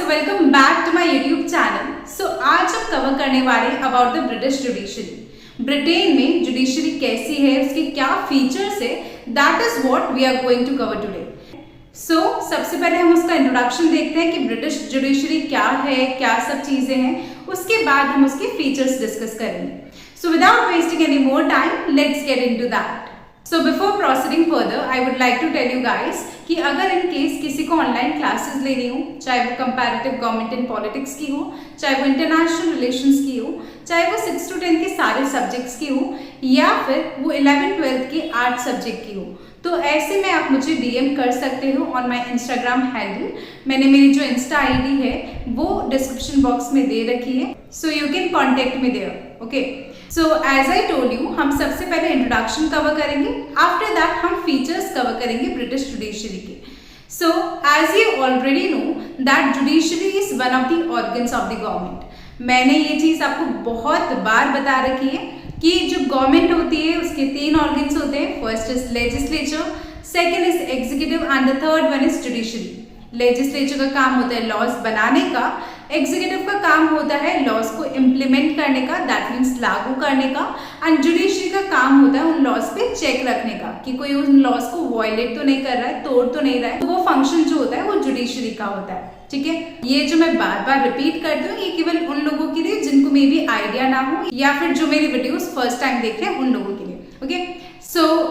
Welcome back to my YouTube channel. आज हम cover करने वाले हैं about the British judiciary. Britain में जुडिशरी कैसी है, उसके क्या फीचर्स है, that is what we are going to cover today. सबसे पहले हम उसका इंट्रोडक्शन देखते हैं कि ब्रिटिश जुडिशरी क्या है, क्या सब चीजें हैं, उसके बाद हम उसके फीचर्स डिस्कस करेंगे। Without wasting any more time, let's get into that. Before proceeding further, I would like to tell you guys कि अगर इन केस किसी को ऑनलाइन क्लासेस लेनी हो, चाहे वो कंपैरेटिव गवर्नमेंट एंड पॉलिटिक्स की हो, चाहे वो इंटरनेशनल रिलेशंस की हो, चाहे वो 6 to 10 के सारे सब्जेक्ट्स की हो, या फिर वो 11-12 के आर्ट सब्जेक्ट की हो, तो ऐसे में आप मुझे DM कर सकते हो ऑन माई इंस्टाग्राम हैंडल। मैंने मेरी जो इंस्टा ID है वो डिस्क्रिप्शन बॉक्स में दे रखी है, so you can contact me there. Okay, as I told you, हम सबसे पहले इंट्रोडक्शन कवर करेंगे, आफ्टर दैट हम फीचर्स कवर करेंगे ब्रिटिश जुडिशरी के। As you already know that judiciary is one of the organs of the government. मैंने ये चीज आपको बहुत बार बता रखी है कि जो गवर्नमेंट होती है उसके 3 ऑर्गन्स होते हैं। First is legislature, second is executive and the third one is judiciary. Legislature का काम होता है लॉज बनाने का, एग्जीक्यूटिव का काम होता है लॉज को इम्प्लीमेंट करने का, दैट मीन्स लागू करने का, एंड जुडिशरी का काम होता है उन लॉज पे चेक रखने का कि कोई उन लॉज को वायलेट तो नहीं कर रहा है, तोड़ तो नहीं रहा है। तो वो फंक्शन जो होता है वो जुडिशरी का होता है। ठीक है, ये जो मैं बार बार रिपीट करती हूँ ये केवल उन लोगों के लिए जिनको मे भी आइडिया ना हो, या फिर जो मेरी वीडियोस फर्स्ट टाइम देख रहे हैं उन लोगों के लिए। ओके,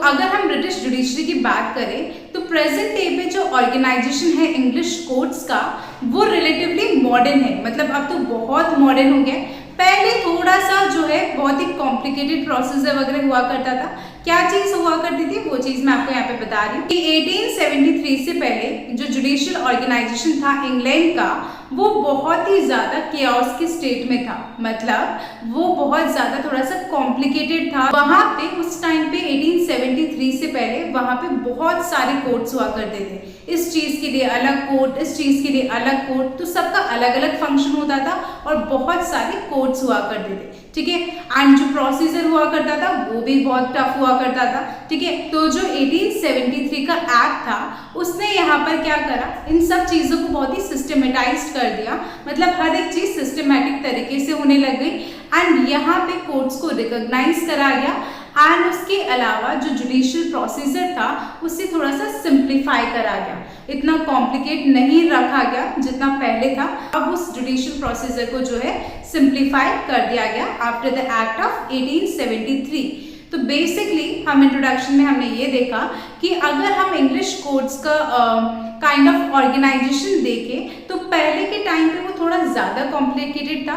अगर हम ब्रिटिश जुडिशरी की बात करें तो प्रेजेंट डे पे जो ऑर्गेनाइजेशन है इंग्लिश कोर्ट्स का, वो रिलेटिवली मॉडर्न है। मतलब अब तो बहुत मॉडर्न हो गया। पहले थोड़ा सा जो है बहुत ही कॉम्प्लिकेटेड प्रोसीजर वगैरह हुआ करता था। क्या चीज हुआ करती थी वो चीज मैं आपको यहाँ पे बता रही हूँ कि 1873 से पहले जो जुडिशियल ऑर्गेनाइजेशन था इंग्लैंड का, वो बहुत ही ज्यादा केओस के स्टेट में था। मतलब वो बहुत ज्यादा थोड़ा सा कॉम्प्लिकेटेड था। वहां पे उस टाइम पे 1873 से पहले वहां पे बहुत सारे कोर्ट्स हुआ करते थे। इस चीज के लिए अलग कोर्ट, इस चीज के लिए अलग कोर्ट, तो सबका अलग अलग फंक्शन होता था और बहुत सारे कोर्ट्स हुआ करते थे। ठीक है, एंड जो प्रोसीजर हुआ करता था वो भी बहुत टफ हुआ करता था। ठीक है, तो जो 1873 का एक्ट था उसने यहाँ पर क्या करा, इन सब चीजों को बहुत ही सिस्टमेटाइज कर दिया। मतलब हर एक चीज सिस्टमेटिक तरीके से होने लग गई, एंड यहाँ पे कोर्ट्स को रिकॉग्नाइज करा गया, एंड उसके अलावा जो जुडिशियल प्रोसीजर था उसे थोड़ा सा सिंप्लीफाई करा गया। इतना कॉम्प्लिकेट नहीं रखा गया जितना पहले था। अब उस जुडिशियल प्रोसीजर को जो है सिंप्लीफाई कर दिया गया आफ्टर द एक्ट ऑफ 1873। तो बेसिकली हम इंट्रोडक्शन में हमने ये देखा कि अगर हम इंग्लिश कोर्ट्स का काइंड ऑफ ऑर्गेनाइजेशन देखें तो पहले के टाइम पे वो थोड़ा ज़्यादा कॉम्प्लिकेटेड था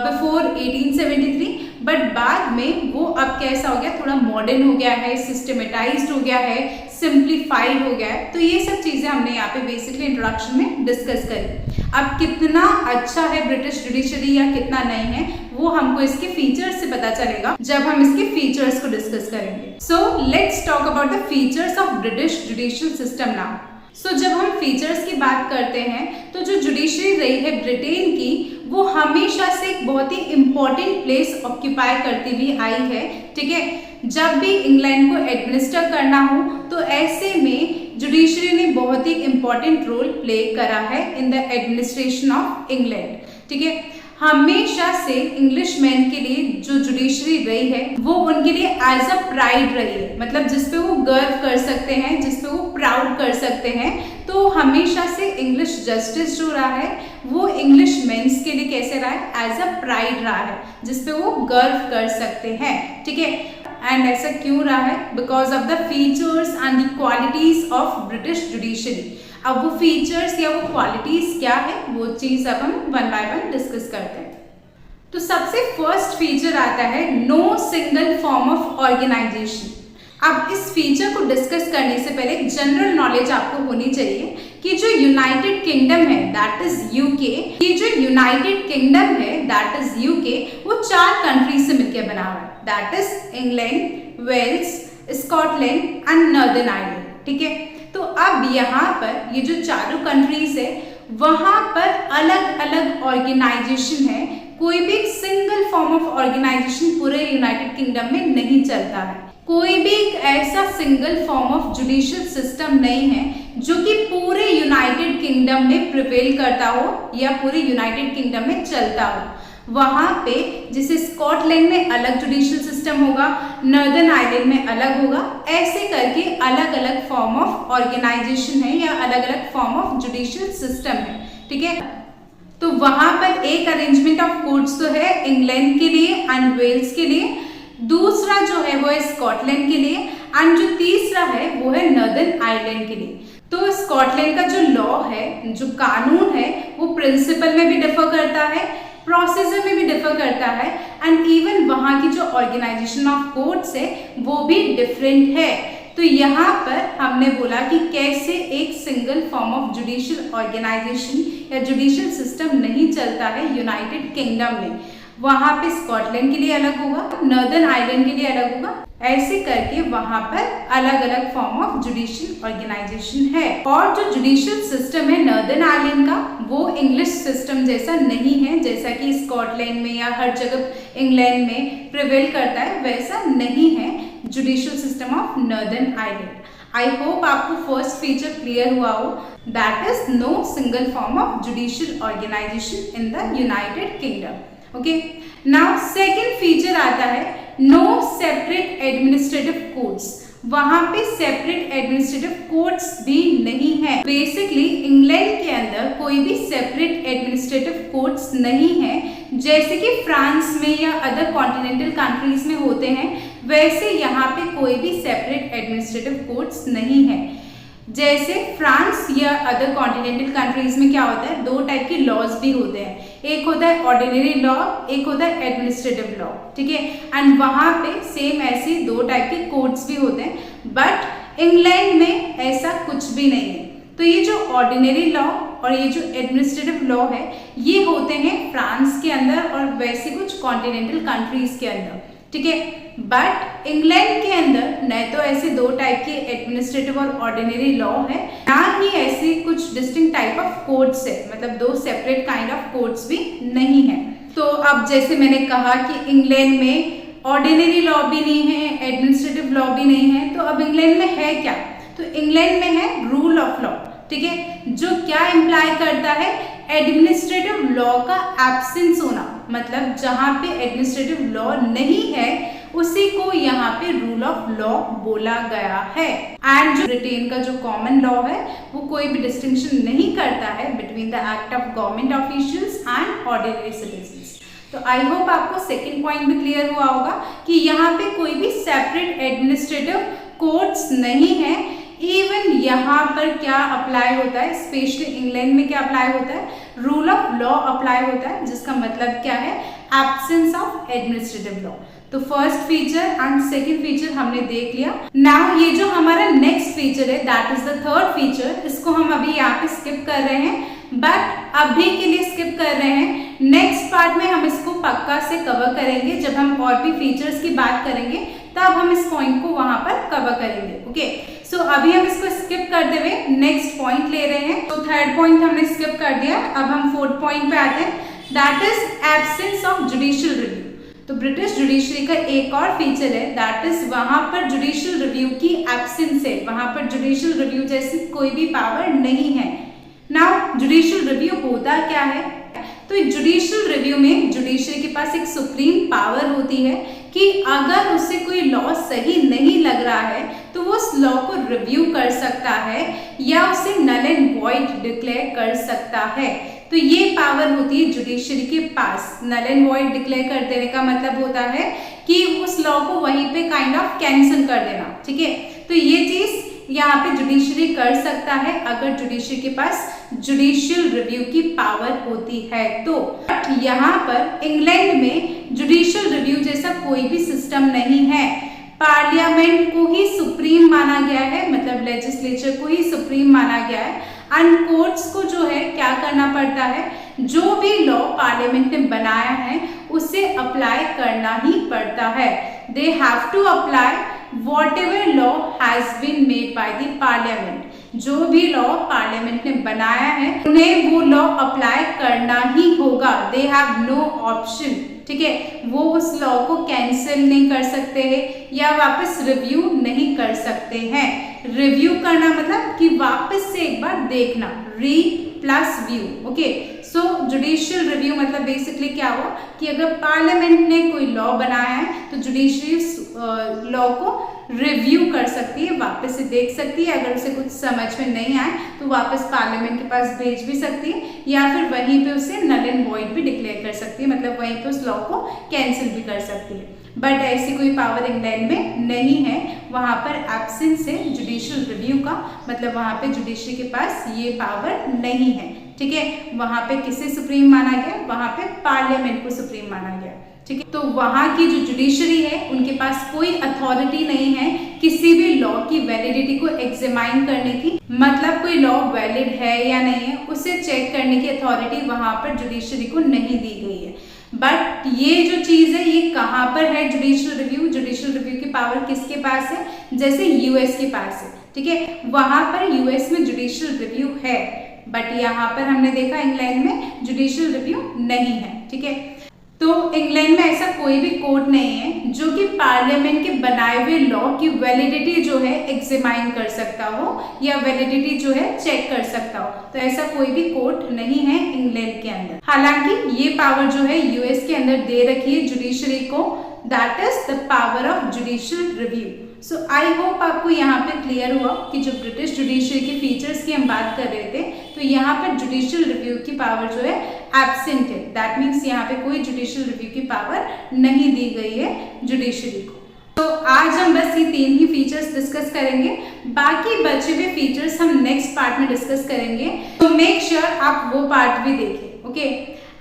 बिफोर 1873, बट बाद में वो अब कैसा हो गया, थोड़ा मॉडर्न हो गया है, सिस्टमेटाइज्ड हो गया है, सिंप्लीफाइड हो गया है। तो ये सब चीज़ें हमने यहाँ पे बेसिकली इंट्रोडक्शन में डिस्कस करी। अब कितना अच्छा है ब्रिटिश जुडिशरी या कितना नहीं है वो हमको इसके फीचर्स से पता चलेगा जब हम इसके फीचर्स को डिस्कस करेंगे। Let's talk about the features of British judicial system now. जब हम फीचर्स की बात करते हैं तो जो जुडिशरी रही है ब्रिटेन की, वो हमेशा से एक बहुत ही इंपॉर्टेंट प्लेस ऑक्यूपाई करती हुई आई है। ठीक है, जब भी इंग्लैंड को एडमिनिस्टर करना हो तो ऐसे में जुडिशरी ने बहुत ही इंपॉर्टेंट रोल प्ले करा है in the administration of England. ठीक है, हमेशा से इंग्लिश मैन के लिए जो जुडिशरी रही है वो उनके लिए एज अ प्राइड रही है। मतलब जिसपे वो गर्व कर सकते हैं, जिसपे वो प्राउड कर सकते हैं। तो हमेशा से इंग्लिश जस्टिस जो रहा है वो इंग्लिश मेंस के लिए कैसे रहा है, एज अ प्राइड रहा है, जिसपे वो गर्व कर सकते हैं। ठीक है, एंड ऐसा क्यों रहा है, because of the features and the qualities of British judiciary. अब वो फीचर्स या वो क्वालिटीज क्या है वो चीज अब हम वन बाय वन डिस्कस करते हैं। तो सबसे फर्स्ट फीचर आता है no single form of organisation. अब इस फीचर को डिस्कस करने से पहले जनरल नॉलेज आपको होनी चाहिए कि जो यूनाइटेड किंगडम है दैट इज यूके, ये जो यूनाइटेड किंगडम है दैट इज यूके, वो 4 कंट्रीज से मिलकर बना हुआ है, that is England, Wales, Scotland and Northern Ireland. ठीक है, तो अब यहाँ पर ये जो 4 कंट्रीज है वहां पर अलग अलग ऑर्गेनाइजेशन है। कोई भी सिंगल फॉर्म ऑफ ऑर्गेनाइजेशन पूरे यूनाइटेड किंगडम में नहीं चलता है। कोई भी एक ऐसा single form of judicial system नहीं है जो कि पूरे यूनाइटेड किंगडम में प्रिवेल करता हो या पूरे यूनाइटेड किंगडम में चलता हो। वहां पे जैसे स्कॉटलैंड में अलग जुडिशियल सिस्टम होगा, नॉर्दर्न आयरलैंड में अलग होगा, ऐसे करके अलग अलग फॉर्म ऑफ ऑर्गेनाइजेशन है या अलग अलग फॉर्म ऑफ जुडिशियल सिस्टम है, ठीक है। तो वहां पर एक अरेंजमेंट ऑफ कोर्ट्स तो है इंग्लैंड के लिए एंड वेल्स के लिए, दूसरा जो है वो है स्कॉटलैंड के लिए, एंड जो तीसरा है वो है नॉर्दर्न आयरलैंड के लिए। तो स्कॉटलैंड का जो लॉ है, जो कानून है, वो प्रिंसिपल में भी डिफर करता है, प्रोसीजर में भी डिफर करता है, एंड इवन वहां की जो ऑर्गेनाइजेशन ऑफ कोर्ट्स है वो भी डिफरेंट है। तो यहाँ पर हमने बोला कि कैसे एक single form of judicial organisation या जुडिशियल सिस्टम नहीं चलता है यूनाइटेड किंगडम में। वहां पे स्कॉटलैंड के लिए अलग होगा, नॉर्दर्न आयरलैंड के लिए अलग होगा, ऐसे करके वहां पर अलग अलग फॉर्म ऑफ जुडिशियल ऑर्गेनाइजेशन है। और जो जुडिशियल सिस्टम है नॉर्दर्न आयरलैंड का, वो इंग्लिश सिस्टम जैसा नहीं है, जैसा कि स्कॉटलैंड में या हर जगह इंग्लैंड में प्रिवेल करता है, वैसा नहीं है judicial system of Northern Ireland. I hope आपको फर्स्ट फीचर क्लियर हुआ हो, that is no single form of judicial organisation in the United Kingdom. Okay, now second feature आता है नो सेपरेट एडमिनिस्ट्रेटिव कोर्ट्स। वहां पे सेपरेट एडमिनिस्ट्रेटिव कोर्ट्स भी नहीं है। बेसिकली इंग्लैंड के अंदर कोई भी सेपरेट एडमिनिस्ट्रेटिव कोर्ट्स नहीं है, जैसे कि फ्रांस में या अदर कॉन्टिनेंटल कंट्रीज में होते हैं, वैसे यहाँ पे कोई भी सेपरेट एडमिनिस्ट्रेटिव कोर्ट्स नहीं है। जैसे फ्रांस या अदर कॉन्टिनेंटल कंट्रीज में क्या होता है, दो टाइप के लॉज भी होते हैं, एक होता है ऑर्डिनरी लॉ, एक होता है एडमिनिस्ट्रेटिव लॉ, ठीक है। एंड वहां पे सेम ऐसे दो टाइप के कोर्ट्स भी होते हैं, बट इंग्लैंड में ऐसा कुछ भी नहीं है। तो ये जो ऑर्डिनरी लॉ और ये जो एडमिनिस्ट्रेटिव लॉ है, ये होते हैं फ्रांस के अंदर और वैसे कुछ कॉन्टिनेंटल कंट्रीज के अंदर, ठीक है। बट इंग्लैंड के अंदर न तो ऐसे दो टाइप के एडमिनिस्ट्रेटिव और ऑर्डिनरी लॉ है, ना ही ऐसे कुछ डिस्टिंक्ट टाइप ऑफ कोर्ट्स है, मतलब दो सेपरेट काइंड ऑफ कोर्ट्स भी नहीं है। तो अब जैसे मैंने कहा कि इंग्लैंड में ऑर्डिनरी लॉ भी नहीं है, एडमिनिस्ट्रेटिव लॉ भी नहीं है, तो अब इंग्लैंड में है क्या? तो इंग्लैंड में है रूल ऑफ लॉ, ठीक है, जो क्या इंप्लाई करता है, एडमिनिस्ट्रेटिव लॉ का एब्सेंस होना, मतलब जहां पे एडमिनिस्ट्रेटिव लॉ नहीं है उसी को यहाँ पे रूल ऑफ लॉ बोला गया है। एंड जो ब्रिटेन का जो कॉमन लॉ है वो कोई भी डिस्टिंक्शन नहीं करता है between the act of government officials and ordinary citizens. तो आई होप आपको सेकेंड पॉइंट भी क्लियर हुआ होगा कि यहाँ पे कोई भी सेपरेट एडमिनिस्ट्रेटिव कोर्ट्स नहीं है। इवन यहाँ पर क्या अप्लाई होता है, स्पेशली इंग्लैंड में क्या अप्लाई होता है, रूल ऑफ लॉ अप्लाई होता है, जिसका मतलब क्या है, एब्सेंस ऑफ एडमिनिस्ट्रेटिव लॉ। तो first feature and second feature हमने देख लिया। नाउ ये जो हमारा नेक्स्ट फीचर है, that is the third feature, इसको हम अभी यहाँ पे स्किप कर रहे हैं, बट अभी के लिए स्किप कर रहे हैं। नेक्स्ट पार्ट में हम इसको पक्का से कवर करेंगे, जब हम और भी फीचर्स की बात करेंगे तब हम इस पॉइंट को वहां पर कवर करेंगे। ओके, सो अभी हम इसको स्किप करते हुए नेक्स्ट पॉइंट ले रहे हैं। तो थर्ड पॉइंट हमने स्किप कर दिया, अब हम फोर्थ पॉइंट पे आते हैं, that is absence of judicial review. तो ब्रिटिश जुडिशरी का एक और फीचर है, दैट इज वहां पर जुडिशियल रिव्यू की एब्सेंस है, वहां पर जुडिशियल रिव्यू जैसी कोई भी पावर नहीं है। नाउ जुडिशियल रिव्यू होता क्या है? तो जुडिशियल रिव्यू में जुडिशरी के पास एक सुप्रीम पावर होती है कि अगर उससे कोई लॉ सही नहीं लग रहा है तो वो उस लॉ को रिव्यू कर सकता है या उसे नल एंड वॉइड डिक्लेयर कर सकता है। तो ये पावर होती है जुडिशरी के पास। नल एंड वॉइड डिक्लेयर कर देने का मतलब होता है कि उस लॉ को वहीं पे काइंड ऑफ कैंसिल कर देना, ठीक है। तो ये चीज यहाँ पे जुडिशरी कर सकता है अगर जुडिशरी के पास जुडिशियल रिव्यू की पावर होती है तो। बट यहाँ पर इंग्लैंड में जुडिशियल रिव्यू जैसा कोई भी सिस्टम नहीं है। पार्लियामेंट को ही सुप्रीम माना गया है, मतलब लेजिस्लेचर को ही सुप्रीम माना गया है, एंड कोर्ट्स को जो है क्या करना पड़ता है, जो भी लॉ पार्लियामेंट ने बनाया है उसे अप्लाई करना ही पड़ता है। They have to apply whatever law has been made by the parliament। जो भी लॉ पार्लियामेंट ने बनाया है उन्हें वो लॉ अप्लाई करना ही होगा। दे हैव नो ऑप्शन, ठीक है। वो उस लॉ को कैंसिल नहीं कर सकते हैं या वापस रिव्यू नहीं कर सकते हैं। रिव्यू करना मतलब कि वापस से एक बार देखना, री प्लस व्यू, ओके। सो जुडिशियल रिव्यू मतलब बेसिकली क्या हुआ कि अगर पार्लियामेंट ने कोई लॉ बनाया है तो जुडिशरी लॉ को रिव्यू कर सकती है, वापस से देख सकती है। अगर उसे कुछ समझ में नहीं आए तो वापस पार्लियामेंट के पास भेज भी सकती है या फिर वहीं पे उसे नल एंड वॉइड भी डिक्लेयर कर सकती है, मतलब वहीं पे उस लॉ को कैंसिल भी कर सकती है। बट ऐसी कोई पावर इंग्लैंड में नहीं है, वहां पर एब्सेंस है जुडिशियल रिव्यू का, मतलब वहां पे जुडिशरी के पास ये पावर नहीं है, ठीक है। वहां पे किसे सुप्रीम माना गया, वहां पे पार्लियामेंट को सुप्रीम माना गया, ठीक है। तो वहां की जो जुडिशरी है उनके पास कोई अथॉरिटी नहीं है किसी भी लॉ की वैलिडिटी को एग्जामाइन करने की, मतलब कोई लॉ वैलिड है या नहीं है उसे चेक करने की अथॉरिटी वहां पर जुडिशरी को नहीं दी गई है। बट ये जो चीज है ये कहाँ पर है जुडिशियल रिव्यू, जुडिशियल रिव्यू की पावर किसके पास है, जैसे यूएस के पास है, ठीक है। वहां पर यूएस में जुडिशियल रिव्यू है, बट यहाँ पर हमने देखा इंग्लैंड में जुडिशियल रिव्यू नहीं है, ठीक है। तो इंग्लैंड में ऐसा कोई भी कोर्ट नहीं है जो कि पार्लियामेंट के बनाए हुए लॉ की वैलिडिटी जो है एग्जामाइन कर सकता हो या वैलिडिटी जो है चेक कर सकता हो। तो ऐसा कोई भी कोर्ट नहीं है इंग्लैंड के अंदर। हालांकि ये पावर जो है यूएस के अंदर दे रखी है जुडिशरी को, that is the power of judicial review. So I hope आपको यहाँ पे क्लियर हुआ कि जो ब्रिटिश जुडिशरी के फीचर्स की हम बात कर रहे थे, तो यहाँ पर जुडिशियल रिव्यू की पावर जो है एब्सेंट है। दैट मीन्स यहाँ पे कोई जुडिशियल रिव्यू की पावर नहीं दी गई है जुडिशरी को। तो आज हम बस ये 3 ही फीचर्स डिस्कस करेंगे, बाकी बचे हुए फीचर्स हम नेक्स्ट पार्ट में डिस्कस करेंगे। तो मेक श्योर आप वो पार्ट भी देखें, ओके।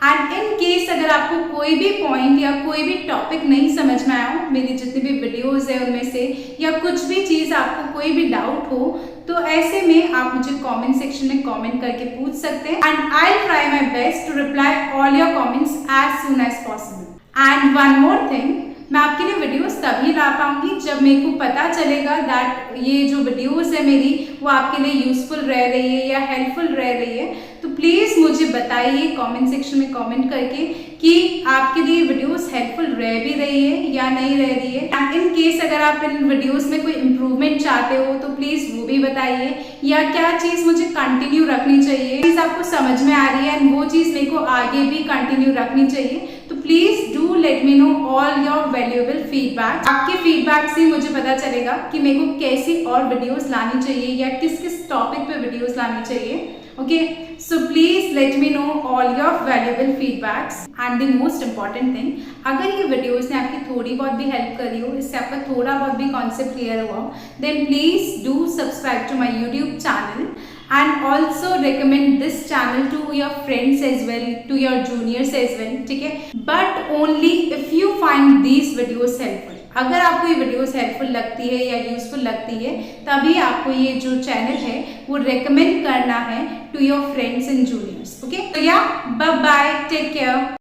एंड इन केस अगर आपको कोई भी पॉइंट या कोई भी टॉपिक नहीं समझ में आया हो, मेरी जितनी भी वीडियोस है उनमें से, या कुछ भी चीज़ आपको कोई भी डाउट हो, तो ऐसे में आप मुझे कमेंट सेक्शन में कमेंट करके पूछ सकते हैं and I will try my best to reply all your comments as soon as possible. And one more thing, मैं आपके लिए वीडियोस तभी ला पाऊंगी जब मेरे को पता चलेगा दैट ये जो वीडियोस है मेरी वो आपके लिए यूजफुल रह रही है या हेल्पफुल रह रही है। तो प्लीज़ मुझे बताइए कमेंट सेक्शन में कमेंट करके कि आपके लिए वीडियोस हेल्पफुल रह भी रही है या नहीं रह रही है। एंड इन केस अगर आप इन वीडियोस में कोई इम्प्रूवमेंट चाहते हो तो प्लीज़ वो भी बताइए, या क्या चीज़ मुझे कंटिन्यू रखनी चाहिए, चीज़ आपको समझ में आ रही है एंड वो चीज़ मेरे को आगे भी कंटिन्यू रखनी चाहिए। तो please do let me know all your valuable feedback. आपके फीडबैक से मुझे पता चलेगा कि मेरे को कैसी और वीडियोस लानी चाहिए या किस किस टॉपिक पे वीडियोस लानी चाहिए, okay. So please let me know all your valuable feedbacks. And the most important thing, अगर ये वीडियोस ने आपकी थोड़ी बहुत भी हेल्प करी हो, इससे आपका थोड़ा बहुत भी कॉन्सेप्ट क्लियर हुआ हो, then please do subscribe to my YouTube channel and also recommend this channel to your friends as well, to your juniors as well, ठीक है। But only if you find these videos helpful। अगर आपको ये videos helpful लगती है या useful लगती है तभी आपको ये जो चैनल है वो रेकमेंड करना है to your friends and juniors, okay. तो या बाय बाय, टेक केयर।